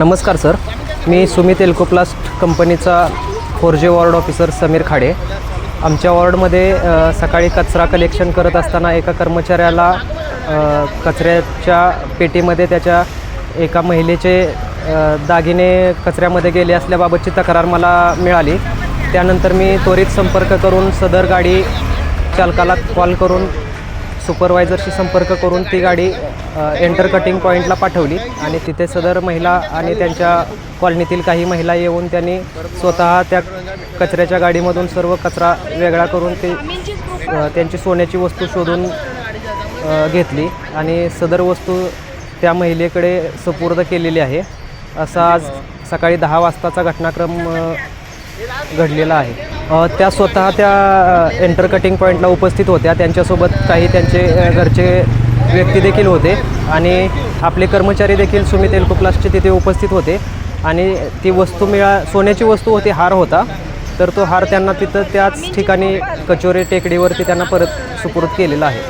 नमस्कार सर, मी सुमित एल्कोप्लास्ट कंपनीचा 4G ward officer Sameer Khade. आमच्या वॉर्डमध्ये सकाळी कचरा कलेक्शन करत असताना एका कर्मचाऱ्याला कचऱ्याच्या पेटीमध्ये त्याच्या एका महिलेचे दागिने कचऱ्यामध्ये गेले असल्याबाबतची तक्रार मला मिळाली. त्यानंतर मी त्वरित संपर्क करून सदर गाडी चालकाला कॉल करून सुपरवायझरशी संपर्क करून ती गाडी एंटर कटिंग पॉईंटला पाठवली आणि तिथे सदर महिला आणि त्यांच्या कॉलनीतील काही महिला येऊन त्यांनी स्वतः त्या कचऱ्याच्या गाडीमधून सर्व कचरा वेगळा करून ते त्यांची सोन्याची वस्तू शोधून घेतली आणि सदर वस्तू त्या महिलेकडे सुपूर्द केलेली आहे. असा आज सकाळी 10 वाजताचा घटनाक्रम घडलेला आहे. त्या स्वतः त्या एंटर कटिंग पॉईंटला उपस्थित होत्या. त्यांच्यासोबत काही त्यांचे घरचे व्यक्ती देखील होते आणि आपले कर्मचारी देखील सुमित एल्कोप्लास्टचे तिथे उपस्थित होते आणि ती वस्तू सोन्याची वस्तू होती, हार होता. तर तो हार त्यांना तिथं त्याच ठिकाणी कचोरे टेकडीवरती त्यांना परत सुपूर्द केलेला आहे.